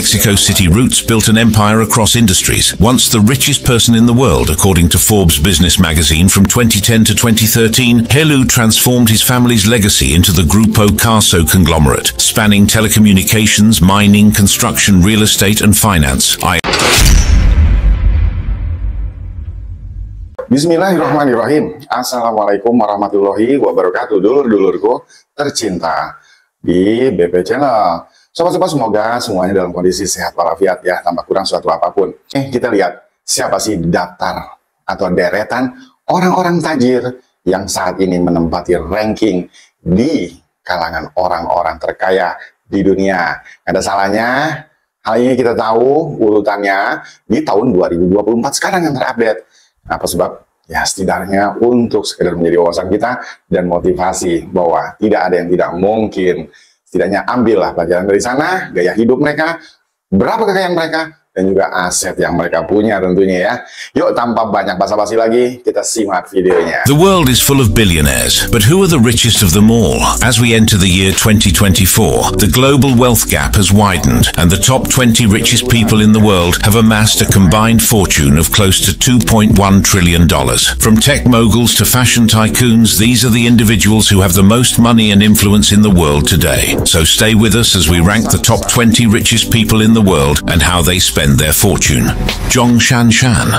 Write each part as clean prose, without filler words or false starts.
Mexico City roots built an empire across industries. Once the richest person in the world, according to Forbes business magazine from 2010 to 2013, Helu transformed his family's legacy into the Grupo Carso conglomerate, spanning telecommunications, mining, construction, real estate, and finance. Bismillahirrahmanirrahim. Assalamualaikum warahmatullahi wabarakatuh. Dulur-dulurku tercinta di BP Channel. Sobat-sobat, semoga semuanya dalam kondisi sehat walafiat ya, tanpa kurang suatu apapun. Kita lihat siapa sih daftar atau deretan orang-orang tajir yang saat ini menempati ranking di kalangan orang-orang terkaya di dunia. Nggak ada salahnya hal ini kita tahu urutannya di tahun 2024 sekarang yang terupdate. Apa sebab? Ya setidaknya untuk sekedar menjadi wawasan kita dan motivasi bahwa tidak ada yang tidak mungkin. Setidaknya ambillah pelajaran dari sana, gaya hidup mereka, berapa kekayaan mereka, dan juga aset yang mereka punya tentunya ya. Yuk tanpa banyak basa-basi lagi, kita simak videonya. The world is full of billionaires, but who are the richest of them all? As we enter the year 2024, the global wealth gap has widened, and the top 20 richest people in the world have amassed a combined fortune of close to $2.1 trillion. From tech moguls to fashion tycoons, these are the individuals who have the most money and influence in the world today. So stay with us as we rank the top 20 richest people in the world and how they spend their fortune. Zhong Shanshan.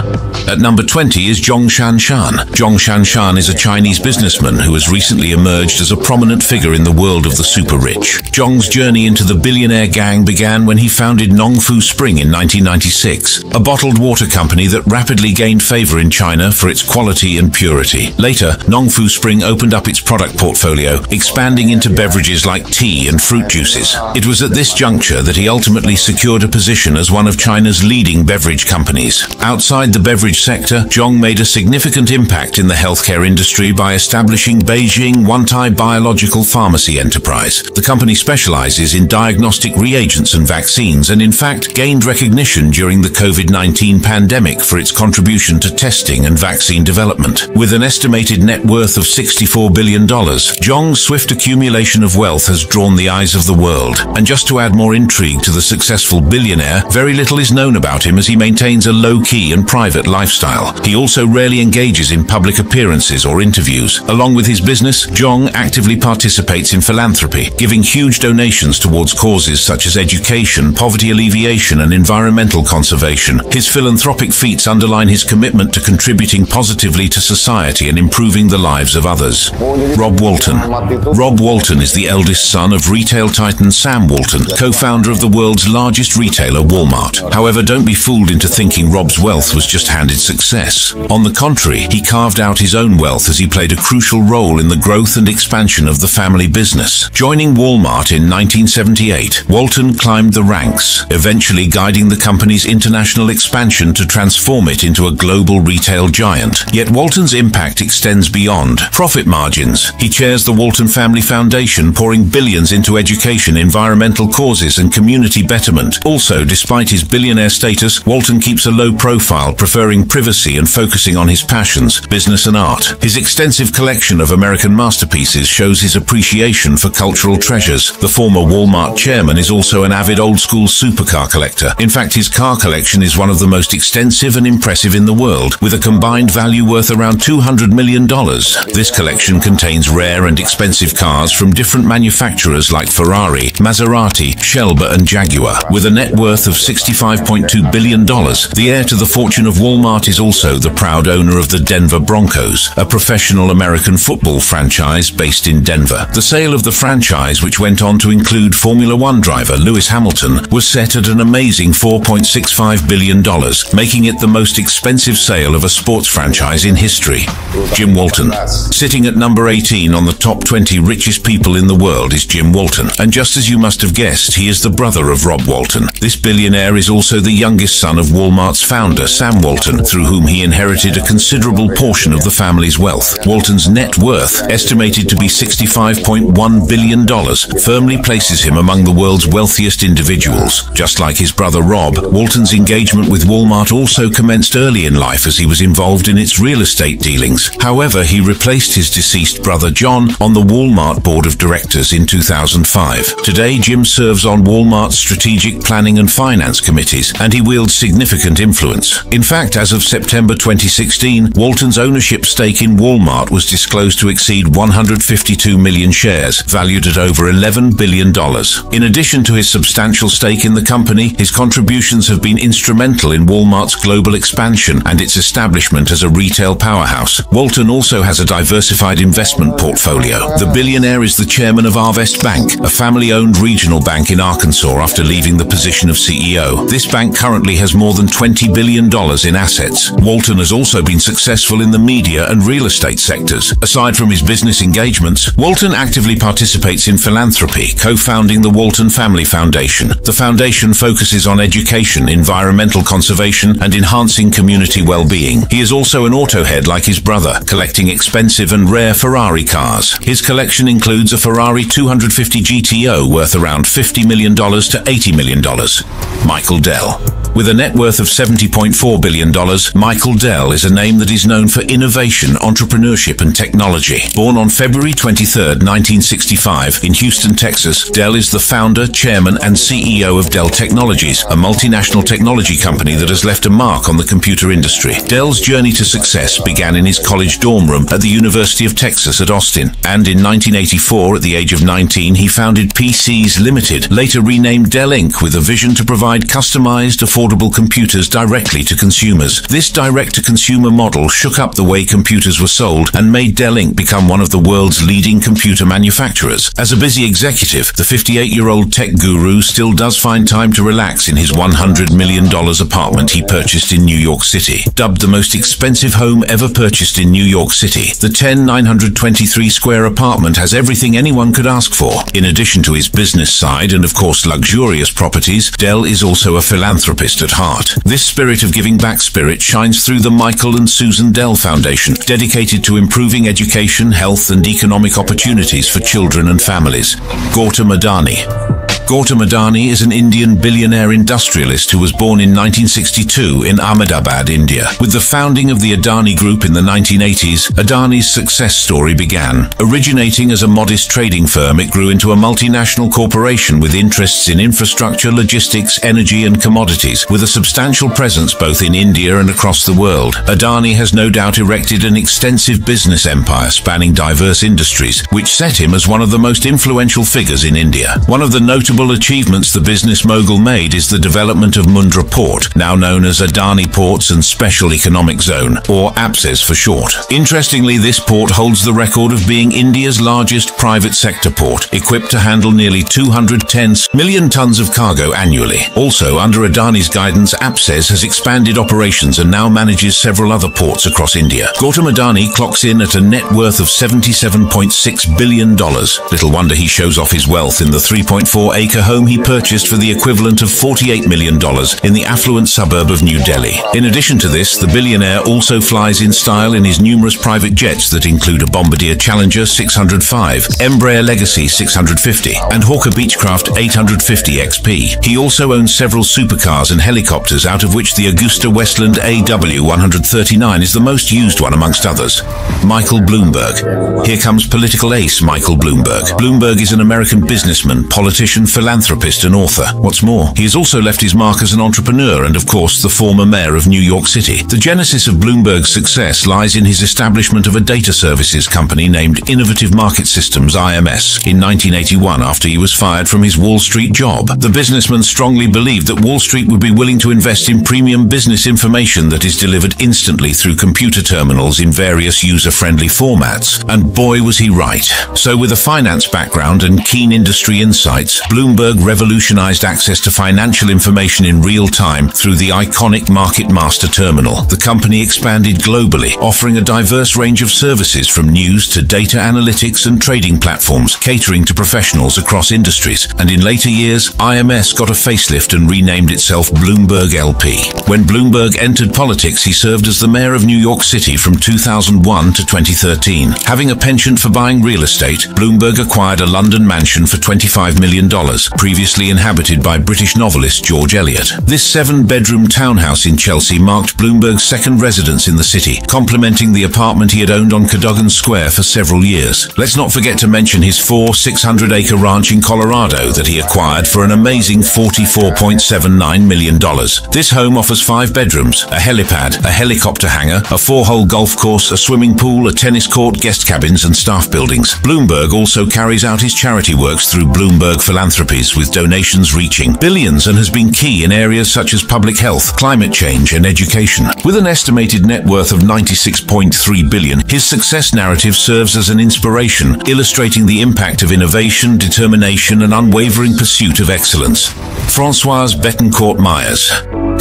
At number 20 is Zhong Shanshan. Zhong Shanshan is a Chinese businessman who has recently emerged as a prominent figure in the world of the super rich. Zhong's journey into the billionaire gang began when he founded Nongfu Spring in 1996, a bottled water company that rapidly gained favor in China for its quality and purity. Later, Nongfu Spring opened up its product portfolio, expanding into beverages like tea and fruit juices. It was at this juncture that he ultimately secured a position as one of China's leading beverage companies. Outside the beverage sector, Zhong made a significant impact in the healthcare industry by establishing Beijing Wantai Biological Pharmacy Enterprise. The company specializes in diagnostic reagents and vaccines and in fact gained recognition during the COVID-19 pandemic for its contribution to testing and vaccine development. With an estimated net worth of $64 billion, Zhong's swift accumulation of wealth has drawn the eyes of the world. And just to add more intrigue to the successful billionaire, very little is known about him as he maintains a low-key and private lifestyle. He also rarely engages in public appearances or interviews. Along with his business, Zhong actively participates in philanthropy, giving huge donations towards causes such as education, poverty alleviation, and environmental conservation. His philanthropic feats underline his commitment to contributing positively to society and improving the lives of others. Rob Walton. Rob Walton is the eldest son of retail titan Sam Walton, co-founder of the world's largest retailer, Walmart. However, don't be fooled into thinking Rob's wealth was just handed success. On the contrary, he carved out his own wealth as he played a crucial role in the growth and expansion of the family business. Joining Walmart in 1978, Walton climbed the ranks, eventually guiding the company's international expansion to transform it into a global retail giant. Yet Walton's impact extends beyond profit margins. He chairs the Walton Family Foundation, pouring billions into education, environmental causes, and community betterment. Also, despite his billionaire status, Walton keeps a low profile, preferring privacy and focusing on his passions, business and art. His extensive collection of American masterpieces shows his appreciation for cultural treasures. The former Walmart chairman is also an avid old-school supercar collector. In fact, his car collection is one of the most extensive and impressive in the world, with a combined value worth around $200 million. This collection contains rare and expensive cars from different manufacturers like Ferrari, Maserati, Shelby, and Jaguar. With a net worth of $65.2 billion, the heir to the fortune of Walmart is also the proud owner of the Denver Broncos, a professional American football franchise based in Denver. The sale of the franchise, which went on to include Formula One driver Lewis Hamilton, was set at an amazing $4.65 billion, making it the most expensive sale of a sports franchise in history. Jim Walton. Sitting at number 18 on the top 20 richest people in the world is Jim Walton. And just as you must have guessed, he is the brother of Rob Walton. This billionaire is also the youngest son of Walmart's founder, Sam Walton, through whom he inherited a considerable portion of the family's wealth. Walton's net worth, estimated to be $65.1 billion, firmly places him among the world's wealthiest individuals. Just like his brother Rob, Walton's engagement with Walmart also commenced early in life as he was involved in its real estate dealings. However, he replaced his deceased brother John on the Walmart board of directors in 2005. Today, Jim serves on Walmart's strategic planning and finance committees, and he wields significant influence. In fact, as of September 2016, Walton's ownership stake in Walmart was disclosed to exceed 152 million shares, valued at over $11 billion. In addition to his substantial stake in the company, his contributions have been instrumental in Walmart's global expansion and its establishment as a retail powerhouse. Walton also has a diversified investment portfolio. The billionaire is the chairman of Arvest Bank, a family-owned regional bank in Arkansas after leaving the position of CEO. This bank currently has more than $20 billion in assets. Walton has also been successful in the media and real estate sectors. Aside from his business engagements, Walton actively participates in philanthropy, co-founding the Walton Family Foundation. The foundation focuses on education, environmental conservation, and enhancing community well-being. He is also an auto head like his brother, collecting expensive and rare Ferrari cars. His collection includes a Ferrari 250 GTO worth around $50 million to $80 million. Michael Dell. With a net worth of $70.4 billion, Michael Dell is a name that is known for innovation, entrepreneurship, and technology. Born on February 23, 1965, in Houston, Texas, Dell is the founder, chairman, and CEO of Dell Technologies, a multinational technology company that has left a mark on the computer industry. Dell's journey to success began in his college dorm room at the University of Texas at Austin, and in 1984, at the age of 19, he founded PCs Limited, later renamed Dell Inc., with a vision to provide customized, affordable computers directly to consumers. This direct-to-consumer model shook up the way computers were sold and made Dell Inc. become one of the world's leading computer manufacturers. As a busy executive, the 58-year-old tech guru still does find time to relax in his $100 million apartment he purchased in New York City. Dubbed the most expensive home ever purchased in New York City, the 10,923-square apartment has everything anyone could ask for. In addition to his business side and, of course, luxurious properties, Dell is also a philanthropist at heart. This spirit of giving back spirit shines through the Michael and Susan Dell Foundation, dedicated to improving education, health, and economic opportunities for children and families. Gautam Adani. Gautam Adani is an Indian billionaire industrialist who was born in 1962 in Ahmedabad, India. With the founding of the Adani Group in the 1980s, Adani's success story began. Originating as a modest trading firm, it grew into a multinational corporation with interests in infrastructure, logistics, energy, and commodities, with a substantial presence both in India and across the world. Adani has no doubt erected an extensive business empire spanning diverse industries, which set him as one of the most influential figures in India. One of the notable achievements the business mogul made is the development of Mundra Port, now known as Adani Ports and Special Economic Zone, or APSEZ for short. Interestingly, this port holds the record of being India's largest private sector port, equipped to handle nearly 210 million tons of cargo annually. Also, under Adani's guidance, APSEZ has expanded operations and now manages several other ports across India. Gautam Adani clocks in at a net worth of $77.6 billion. Little wonder he shows off his wealth in the 3.4-acre home he purchased for the equivalent of $48 million in the affluent suburb of New Delhi. In addition to this, the billionaire also flies in style in his numerous private jets that include a Bombardier Challenger 605, Embraer Legacy 650, and Hawker Beechcraft 850 XP. He also owns several supercars and helicopters, out of which the Augusta Westland AW139 is the most used one amongst others. Michael Bloomberg. Here comes political ace Michael Bloomberg. Bloomberg is an American businessman, politician, philanthropist, and author. What's more, he has also left his mark as an entrepreneur and, of course, the former mayor of New York City. The genesis of Bloomberg's success lies in his establishment of a data services company named Innovative Market Systems, IMS, in 1981 after he was fired from his Wall Street job. The businessman strongly believed that Wall Street would be willing to invest in premium business information that is delivered instantly through computer terminals in various user-friendly formats. And boy, was he right. So with a finance background and keen industry insights, Bloomberg revolutionized access to financial information in real time through the iconic Market Master terminal. The company expanded globally, offering a diverse range of services from news to data analytics and trading platforms, catering to professionals across industries. And in later years, IMS got a facelift and renamed itself Bloomberg LP. When Bloomberg entered politics, he served as the mayor of New York City from 2001 to 2013. Having a penchant for buying real estate, Bloomberg acquired a London mansion for $25 million, previously inhabited by British novelist George Eliot. This 7-bedroom townhouse in Chelsea marked Bloomberg's second residence in the city, complementing the apartment he had owned on Cadogan Square for several years. Let's not forget to mention his 600-acre ranch in Colorado that he acquired for an amazing $44.79 million. This home offers 5 bedrooms, a helipad, a helicopter hangar, a 4-hole golf course, a swimming pool, a tennis court, guest cabins and staff buildings. Bloomberg also carries out his charity works through Bloomberg Philanthropies, with donations reaching billions, and has been key in areas such as public health, climate change and education. With an estimated net worth of $96.3 billion, his success narrative serves as an inspiration, illustrating the impact of innovation, determination and unwavering pursuit of excellence. Françoise Bettencourt-Meyers.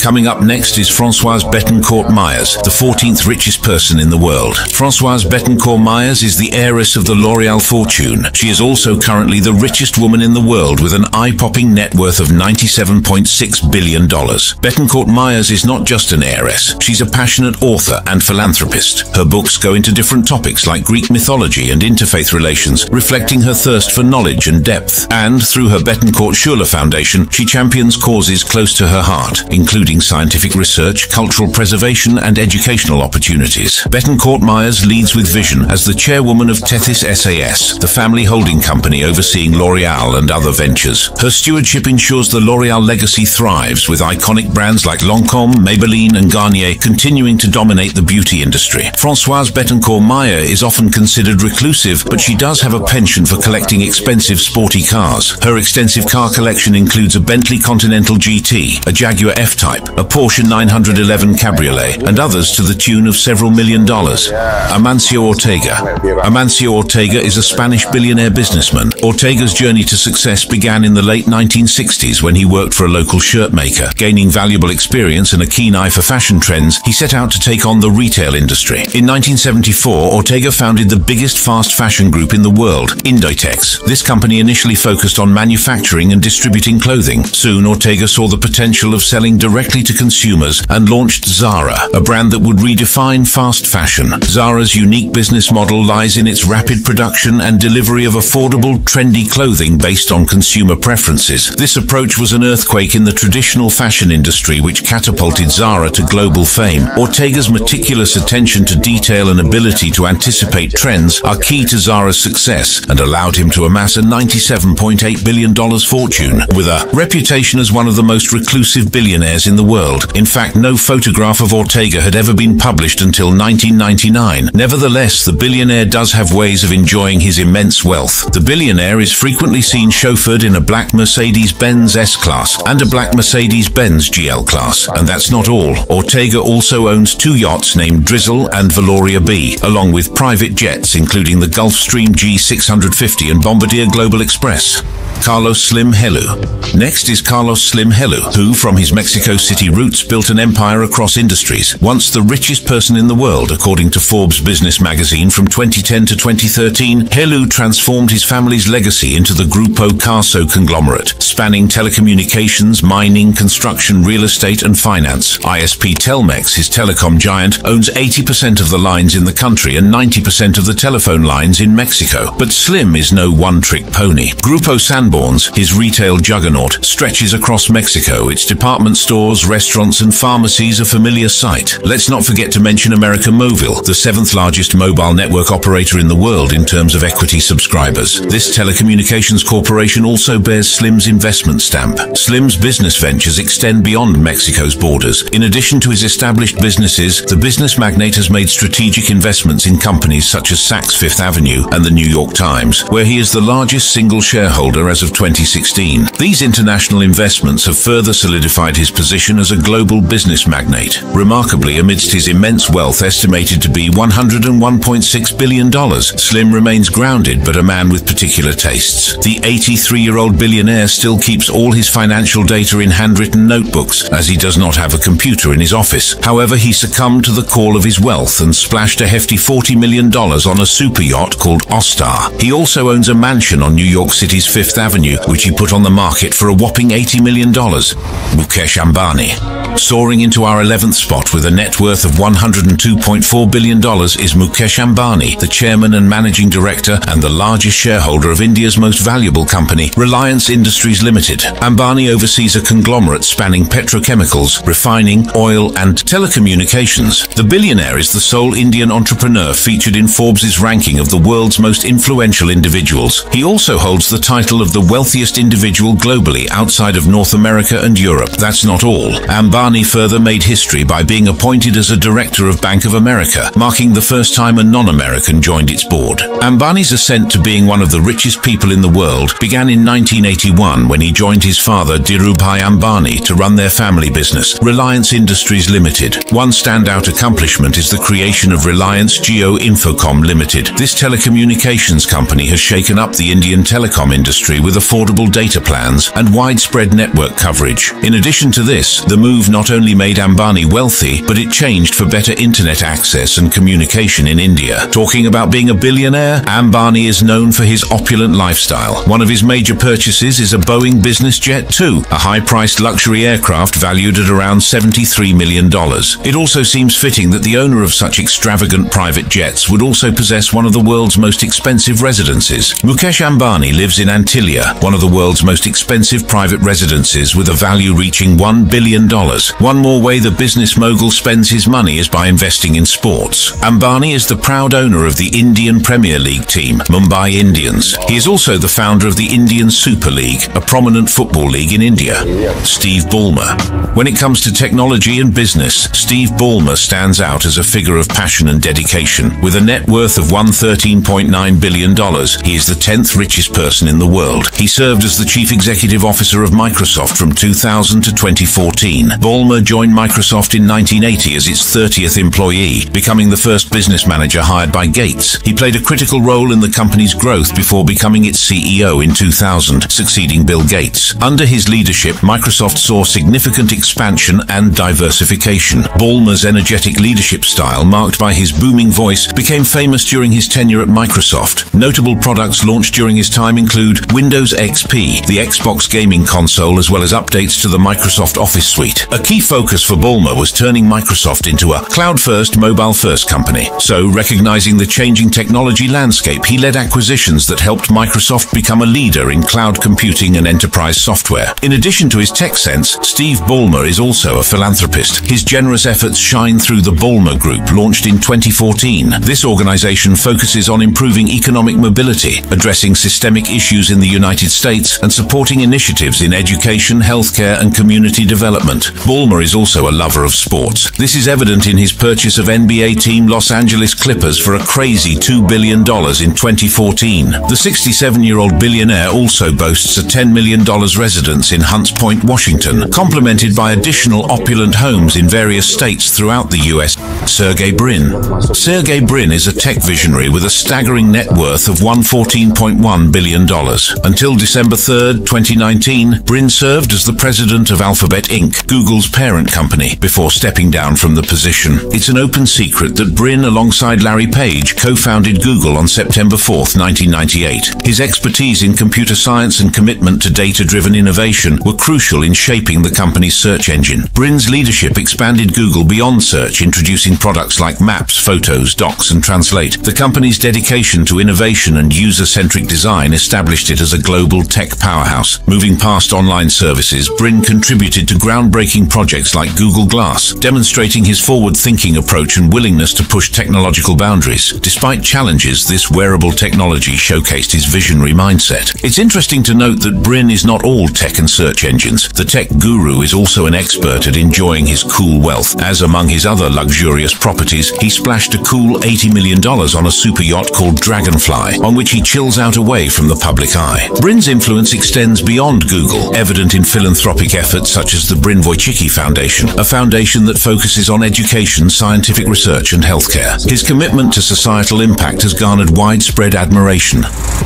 Coming up next is Françoise Bettencourt-Meyers, the 14th richest person in the world. Françoise Bettencourt-Meyers is the heiress of the L'Oreal fortune. She is also currently the richest woman in the world, with an eye-popping net worth of $97.6 billion. Bettencourt-Meyers is not just an heiress, she's a passionate author and philanthropist. Her books go into different topics like Greek mythology and interfaith relations, reflecting her thirst for knowledge and depth. And through her Bettencourt-Schuller Foundation, she champions causes close to her heart, including scientific research, cultural preservation and educational opportunities. Bettencourt-Meyers leads with vision as the chairwoman of Tethys SAS, the family holding company overseeing L'Oreal and other ventures. Her stewardship ensures the L'Oreal legacy thrives, with iconic brands like Lancôme, Maybelline and Garnier continuing to dominate the beauty industry. Françoise Bettencourt-Meyers is often considered reclusive, but she does have a penchant for collecting expensive sporty cars. Her extensive car collection includes a Bentley Continental GT, a Jaguar F-Type, a Porsche 911 Cabriolet, and others to the tune of several $1 million. Amancio Ortega. Amancio Ortega is a Spanish billionaire businessman. Ortega's journey to success began in the late 1960s when he worked for a local shirt maker. Gaining valuable experience and a keen eye for fashion trends, he set out to take on the retail industry. In 1974, Ortega founded the biggest fast fashion group in the world, Inditex. This company initially focused on manufacturing and distributing clothing. Soon, Ortega saw the potential of selling directly to consumers and launched Zara, a brand that would redefine fast fashion. Zara's unique business model lies in its rapid production and delivery of affordable, trendy clothing based on consumer preferences. This approach was an earthquake in the traditional fashion industry, which catapulted Zara to global fame. Ortega's meticulous attention to detail and ability to anticipate trends are key to Zara's success and allowed him to amass a $97.8 billion fortune, with a reputation as one of the most reclusive billionaires in the world. In fact, no photograph of Ortega had ever been published until 1999. Nevertheless, the billionaire does have ways of enjoying his immense wealth. The billionaire is frequently seen chauffeured in a black Mercedes-Benz S-Class and a black Mercedes-Benz GL Class. And that's not all. Ortega also owns 2 yachts named Drizzle and Valoria B, along with private jets including the Gulfstream G650 and Bombardier Global Express. Carlos Slim Helú. Next is Carlos Slim Helú, who, from his Mexico City roots, built an empire across industries. Once the richest person in the world, according to Forbes business magazine from 2010 to 2013, Helú transformed his family's legacy into the Grupo Carso conglomerate, spanning telecommunications, mining, construction, real estate and finance. ISP Telmex, his telecom giant, owns 80% of the lines in the country and 90% of the telephone lines in Mexico. But Slim is no one-trick pony. Grupo Sanborns, his retail juggernaut, stretches across Mexico. Its department stores, restaurants and pharmacies a familiar sight. Let's not forget to mention América Móvil, the 7th largest mobile network operator in the world in terms of equity subscribers. This telecommunications corporation also bears Slim's investment stamp. Slim's business ventures extend beyond Mexico's borders. In addition to his established businesses, the business magnate has made strategic investments in companies such as Saks Fifth Avenue and the New York Times, where he is the largest single shareholder as as of 2016. These international investments have further solidified his position as a global business magnate. Remarkably, amidst his immense wealth estimated to be $101.6 billion, Slim remains grounded but a man with particular tastes. The 83-year-old billionaire still keeps all his financial data in handwritten notebooks, as he does not have a computer in his office. However, he succumbed to the call of his wealth and splashed a hefty $40 million on a super yacht called Ostar. He also owns a mansion on New York City's Fifth Avenue, which he put on the market for a whopping $80 million. Mukesh Ambani. Soaring into our 11th spot with a net worth of $102.4 billion is Mukesh Ambani, the chairman and managing director and the largest shareholder of India's most valuable company, Reliance Industries Limited. Ambani oversees a conglomerate spanning petrochemicals, refining, oil and telecommunications. The billionaire is the sole Indian entrepreneur featured in Forbes' ranking of the world's most influential individuals. He also holds the title of the wealthiest individual globally outside of North America and Europe. That's not all. Ambani further made history by being appointed as a director of Bank of America, marking the first time a non-American joined its board. Ambani's ascent to being one of the richest people in the world began in 1981 when he joined his father Dhirubhai Ambani to run their family business, Reliance Industries Limited. One standout accomplishment is the creation of Reliance Jio Infocom Limited. This telecommunications company has shaken up the Indian telecom industry with affordable data plans and widespread network coverage. In addition to this, the move not only made Ambani wealthy, but it changed for better internet access and communication in India. Talking about being a billionaire, Ambani is known for his opulent lifestyle. One of his major purchases is a Boeing Business Jet 2, a high-priced luxury aircraft valued at around $73 million. It also seems fitting that the owner of such extravagant private jets would also possess one of the world's most expensive residences. Mukesh Ambani lives in Antilia, one of the world's most expensive private residences with a value reaching $1 billion. One more way the business mogul spends his money is by investing in sports. Ambani is the proud owner of the Indian Premier League team, Mumbai Indians. He is also the founder of the Indian Super League, a prominent football league in India. Steve Ballmer. When it comes to technology and business, Steve Ballmer stands out as a figure of passion and dedication. With a net worth of $113.9 billion, he is the 10th richest person in the world. He served as the chief executive officer of Microsoft from 2000 to 2014. Ballmer joined Microsoft in 1980 as its 30th employee, becoming the first business manager hired by Gates. He played a critical role in the company's growth before becoming its CEO in 2000, succeeding Bill Gates. Under his leadership, Microsoft saw significant expansion and diversification. Ballmer's energetic leadership style, marked by his booming voice, became famous during his tenure at Microsoft. Notable products launched during his time include Windows XP, the Xbox gaming console, as well as updates to the Microsoft Office suite. A key focus for Ballmer was turning Microsoft into a cloud-first, mobile-first company. So, recognizing the changing technology landscape, he led acquisitions that helped Microsoft become a leader in cloud computing and enterprise software. In addition to his tech sense, Steve Ballmer is also a philanthropist. His generous efforts shine through the Ballmer Group, launched in 2014. This organization focuses on improving economic mobility, addressing systemic issues in the United States, and supporting initiatives in education, healthcare, and community development. Ballmer is also a lover of sports. This is evident in his purchase of NBA team Los Angeles Clippers for a crazy $2 billion in 2014. The 67-year-old billionaire also boasts a $10 million residence in Hunts Point, Washington, complemented by additional opulent homes in various states throughout the U.S. Sergey Brin. Sergey Brin is a tech visionary with a staggering net worth of $114.1 billion. Until December 3, 2019, Brin served as the president of Alphabet Inc., Google's parent company, before stepping down from the position. It's an open secret that Brin, alongside Larry Page, co-founded Google on September 4, 1998. His expertise in computer science and commitment to data-driven innovation were crucial in shaping the company's search engine. Brin's leadership expanded Google beyond search, introducing products like Maps, Photos, Docs, and Translate. The company's dedication to innovation and user-centric design established it as a global tech powerhouse. Moving past online services, Brin contributed to groundbreaking projects like Google Glass, demonstrating his forward-thinking approach and willingness to push technological boundaries. Despite challenges, this wearable technology showcased his visionary mindset. It's interesting to note that Brin is not all tech and search engines. The tech guru is also an expert at enjoying his cool wealth, as among his other luxurious luxurious properties, he splashed a cool $80 million on a super yacht called Dragonfly, on which he chills out away from the public eye. Brin's influence extends beyond Google, evident in philanthropic efforts such as the Brin Wojcicki Foundation, a foundation that focuses on education, scientific research and healthcare. His commitment to societal impact has garnered widespread admiration.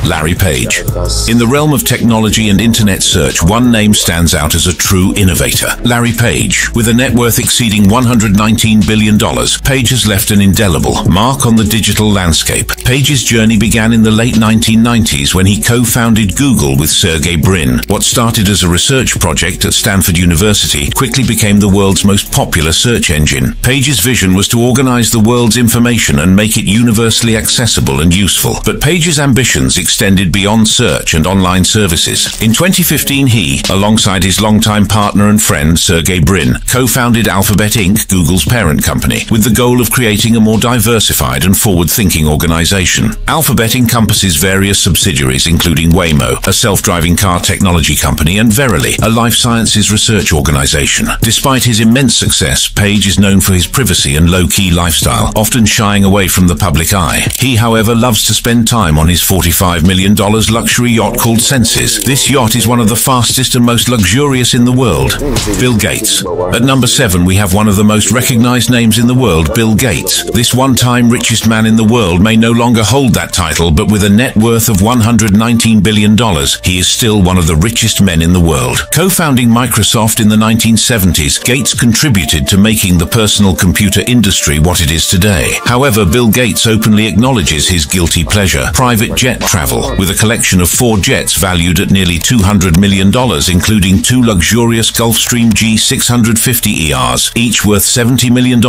Larry Page. In the realm of technology and internet search, one name stands out as a true innovator. Larry Page. With a net worth exceeding $119 billion, Page has left an indelible mark on the digital landscape. Page's journey began in the late 1990s when he co-founded Google with Sergey Brin. What started as a research project at Stanford University quickly became the world's most popular search engine. Page's vision was to organize the world's information and make it universally accessible and useful. But Page's ambitions extended beyond search and online services. In 2015, he, alongside his longtime partner and friend Sergey Brin, co-founded Alphabet Inc., Google's parent company, with the goal of creating a more diversified and forward-thinking organization. Alphabet encompasses various subsidiaries including Waymo, a self-driving car technology company, and Verily, a life sciences research organization. Despite his immense success, Page is known for his privacy and low-key lifestyle, often shying away from the public eye. He, however, loves to spend time on his $45 million luxury yacht called Senses. This yacht is one of the fastest and most luxurious in the world. Bill Gates. At number 7, we have one of the most recognized names in the world, Bill Gates. This one-time richest man in the world may no longer hold that title, but with a net worth of $119 billion, he is still one of the richest men in the world. Co-founding Microsoft in the 1970s, Gates contributed to making the personal computer industry what it is today. However, Bill Gates openly acknowledges his guilty pleasure, private jet travel, with a collection of 4 jets valued at nearly $200 million, including 2 luxurious Gulfstream G650 ERs, each worth $70 million.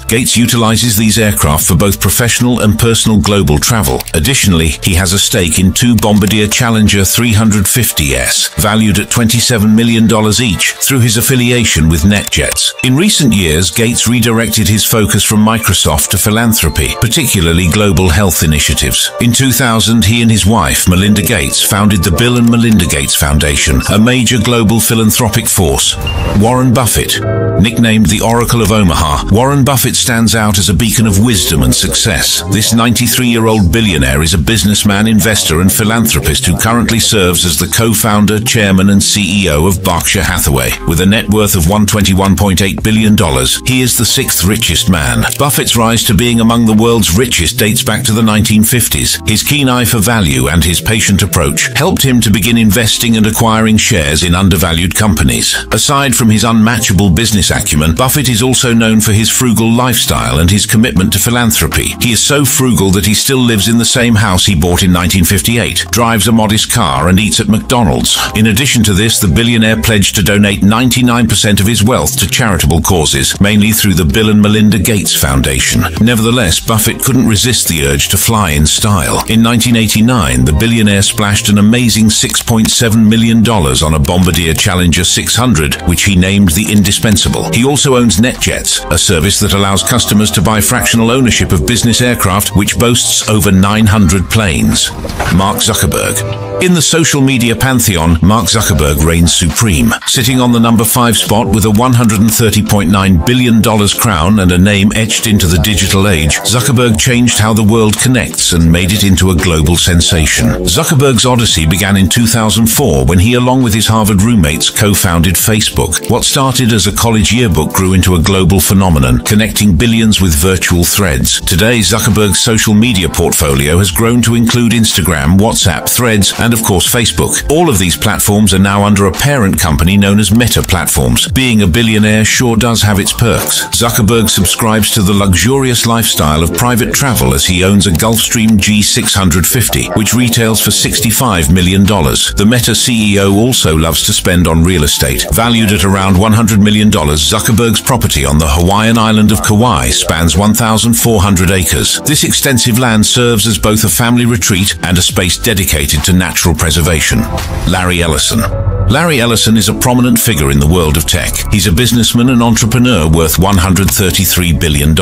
Gates utilizes these aircraft for both professional and personal global travel. Additionally, he has a stake in 2 Bombardier Challenger 350s, valued at $27 million each, through his affiliation with NetJets. In recent years, Gates redirected his focus from Microsoft to philanthropy, particularly global health initiatives. In 2000, he and his wife, Melinda Gates, founded the Bill and Melinda Gates Foundation, a major global philanthropic force. Warren Buffett. Nicknamed the Oracle of Omaha, Warren Buffett stands out as a beacon of wisdom and success. This 93-year-old billionaire is a businessman, investor, and philanthropist who currently serves as the co-founder, chairman, and CEO of Berkshire Hathaway. With a net worth of $121.8 billion, he is the 6th richest man. Buffett's rise to being among the world's richest dates back to the 1950s. His keen eye for value and his patient approach helped him to begin investing and acquiring shares in undervalued companies. Aside from his unmatchable business acumen, Buffett is also known for his frugal lifestyle and his commitment to philanthropy. He is so frugal that he still lives in the same house he bought in 1958, drives a modest car, and eats at McDonald's. In addition to this, the billionaire pledged to donate 99% of his wealth to charitable causes, mainly through the Bill and Melinda Gates Foundation. Nevertheless, Buffett couldn't resist the urge to fly in style. In 1989, the billionaire splashed an amazing $6.7 million on a Bombardier Challenger 600, which he named the Indispensable. He also owns NetJets, a service that allows customers to buy fractional ownership of business aircraft, which boasts over 900 planes. Mark Zuckerberg. In the social media pantheon, Mark Zuckerberg reigns supreme. Sitting on the number 5 spot with a $130.9 billion crown and a name etched into the digital age, Zuckerberg changed how the world connects and made it into a global sensation. Zuckerberg's odyssey began in 2004 when he, along with his Harvard roommates, co-founded Facebook. What started as a college yearbook grew into a global phenomenon, connecting billions with virtual threads. Today, Zuckerberg's social media portfolio has grown to include Instagram, WhatsApp, Threads, and of course Facebook. All of these platforms are now under a parent company known as Meta Platforms. Being a billionaire sure does have its perks. Zuckerberg subscribes to the luxurious lifestyle of private travel as he owns a Gulfstream G650, which retails for $65 million. The Meta CEO also loves to spend on real estate. Valued at around $100 million, Zuckerberg's property on the Hawaiian island of Kauai spans 1,400 acres. This extensive land serves as both a family retreat and a space dedicated to natural natural preservation. Larry Ellison. Larry Ellison is a prominent figure in the world of tech. He's a businessman and entrepreneur worth $133 billion.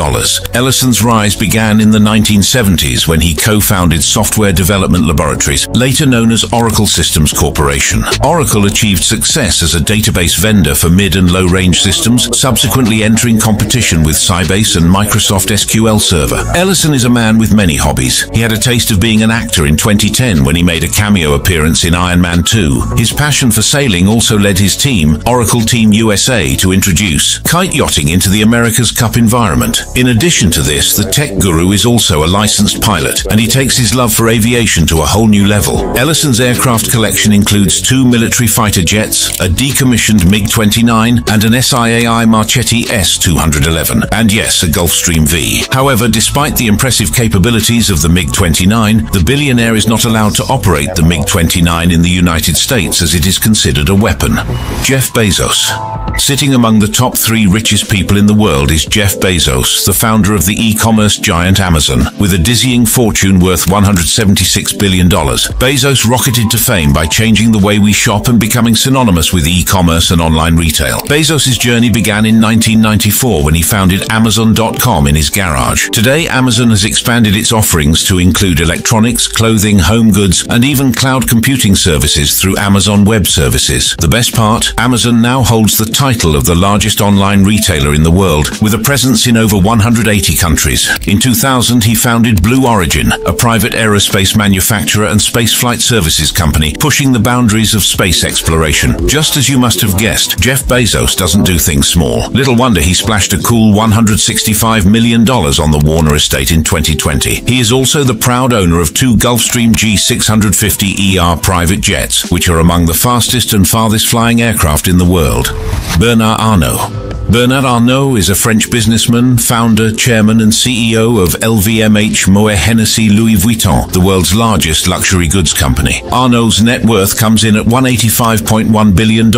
Ellison's rise began in the 1970s when he co-founded software development laboratories, later known as Oracle Systems Corporation. Oracle achieved success as a database vendor for mid- and low-range systems, subsequently entering competition with Sybase and Microsoft SQL Server. Ellison is a man with many hobbies. He had a taste of being an actor in 2010 when he made a cameo appearance in Iron Man 2. His passion for sailing also led his team, Oracle Team USA, to introduce kite yachting into the America's Cup environment. In addition to this, the tech guru is also a licensed pilot, and he takes his love for aviation to a whole new level. Ellison's aircraft collection includes 2 military fighter jets, a decommissioned MiG-29, and an SIAI Marchetti S-211, and yes, a Gulfstream V. However, despite the impressive capabilities of the MiG-29, the billionaire is not allowed to operate the MiG-29 in the United States as it is considered a weapon. Jeff Bezos. Sitting among the top 3 richest people in the world is Jeff Bezos, the founder of the e-commerce giant Amazon, with a dizzying fortune worth $176 billion. Bezos rocketed to fame by changing the way we shop and becoming synonymous with e-commerce and online retail. Bezos' journey began in 1994 when he founded Amazon.com in his garage. Today, Amazon has expanded its offerings to include electronics, clothing, home goods, and even cloud computing services through Amazon Web Services. The best part? Amazon now holds the title of the largest online retailer in the world, with a presence in over 180 countries. In 2000, he founded Blue Origin, a private aerospace manufacturer and spaceflight services company, pushing the boundaries of space exploration. Just as you must have guessed, Jeff Bezos doesn't do things small. Little wonder he splashed a cool $165 million on the Warner estate in 2020. He is also the proud owner of 2 Gulfstream G650ER private jets, which are among the fastest and farthest flying aircraft in the world. Bernard Arnault. Bernard Arnault is a French businessman, founder, chairman and CEO of LVMH Moet Hennessy Louis Vuitton, the world's largest luxury goods company. Arnault's net worth comes in at $185.1 billion,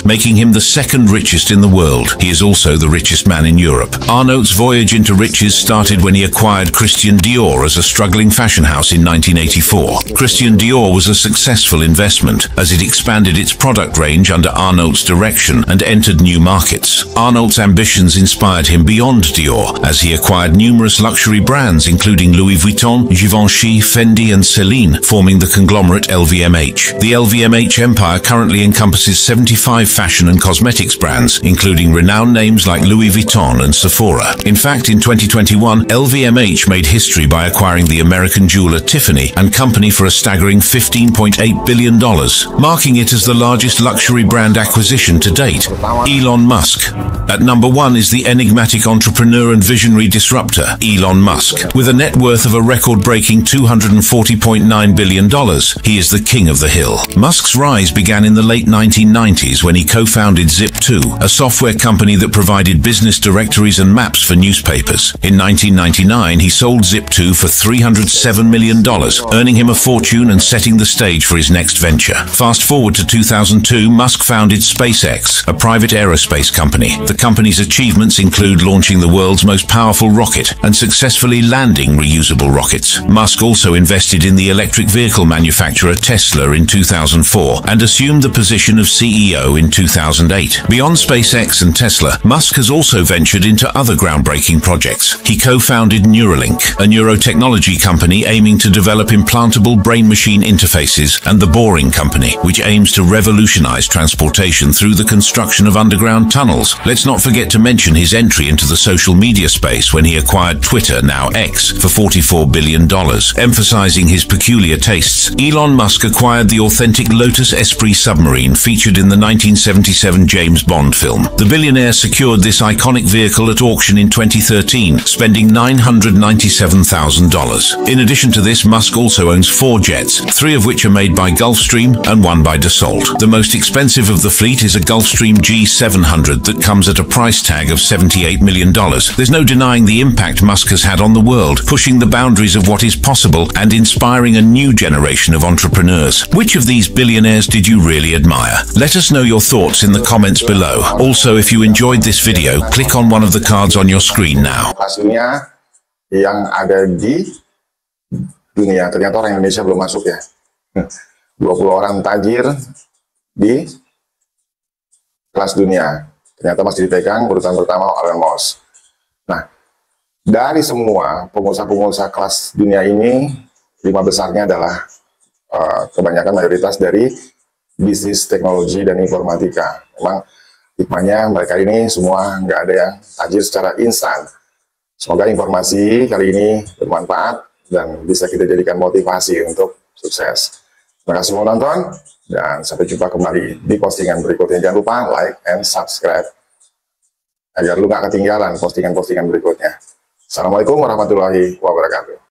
making him the 2nd richest in the world. He is also the richest man in Europe. Arnault's voyage into riches started when he acquired Christian Dior as a struggling fashion house in 1984. Christian Dior was a successful investment as it expanded its product range under Arnault's direction and entered new markets. Arnault's ambitions inspired him beyond Dior, as he acquired numerous luxury brands including Louis Vuitton, Givenchy, Fendi and Celine, forming the conglomerate LVMH. The LVMH empire currently encompasses 75 fashion and cosmetics brands, including renowned names like Louis Vuitton and Sephora. In fact, in 2021, LVMH made history by acquiring the American jeweler Tiffany & Company for a staggering $15.8 billion, marking it as the largest luxury brand acquisition to date. Elon Musk. At number 1 is the enigmatic entrepreneur and visionary disruptor, Elon Musk. With a net worth of a record-breaking $240.9 billion, he is the king of the hill. Musk's rise began in the late 1990s when he co-founded Zip2, a software company that provided business directories and maps for newspapers. In 1999, he sold Zip2 for $307 million, earning him a fortune and setting the stage for his next venture. Fast forward to 2002, Musk founded SpaceX, a private aerospace company. The company's achievements include launching the world's most powerful rocket and successfully landing reusable rockets. Musk also invested in the electric vehicle manufacturer Tesla in 2004 and assumed the position of CEO in 2008. Beyond SpaceX and Tesla, Musk has also ventured into other groundbreaking projects. He co-founded Neuralink, a neurotechnology company aiming to develop implantable brain-machine interfaces, and The Boring Company, which aims to revolutionize transportation through the construction of underground tunnels. Let's not forget to mention his entry into the social media space when he acquired Twitter, now X, for $44 billion. Emphasizing his peculiar tastes, Elon Musk acquired the authentic Lotus Esprit submarine featured in the 1977 James Bond film. The billionaire secured this iconic vehicle at auction in 2013, spending $997,000. In addition to this, Musk also owns 4 jets, 3 of which are made by Gulfstream and 1 by Dassault. The most expensive of the fleet is a Gulfstream G700 that comes at a price tag of $78 million. There's no denying the impact Musk has had on the world, pushing the boundaries of what is possible and inspiring a new generation of entrepreneurs. Which of these billionaires did you really admire? Let us know your thoughts in the comments below. Also, if you enjoyed this video, click on one of the cards on your screen now. Dunia yang ada di dunia, ternyata orang Indonesia belum masuk ya. 20 orang tajir di kelas dunia. Ternyata masih dipegang urutan pertama oleh Elon Musk. Nah, dari semua pengusaha-pengusaha kelas dunia ini, 5 besarnya adalah kebanyakan mayoritas dari bisnis teknologi dan informatika. Memang hikmahnya mereka ini semua nggak ada yang tajir secara instan. Semoga informasi kali ini bermanfaat dan bisa kita jadikan motivasi untuk sukses. Terima kasih sudah menonton dan sampai jumpa kembali di postingan berikutnya. Jangan lupa like and subscribe agar lu nggak ketinggalan postingan-postingan berikutnya. Assalamualaikum warahmatullahi wabarakatuh.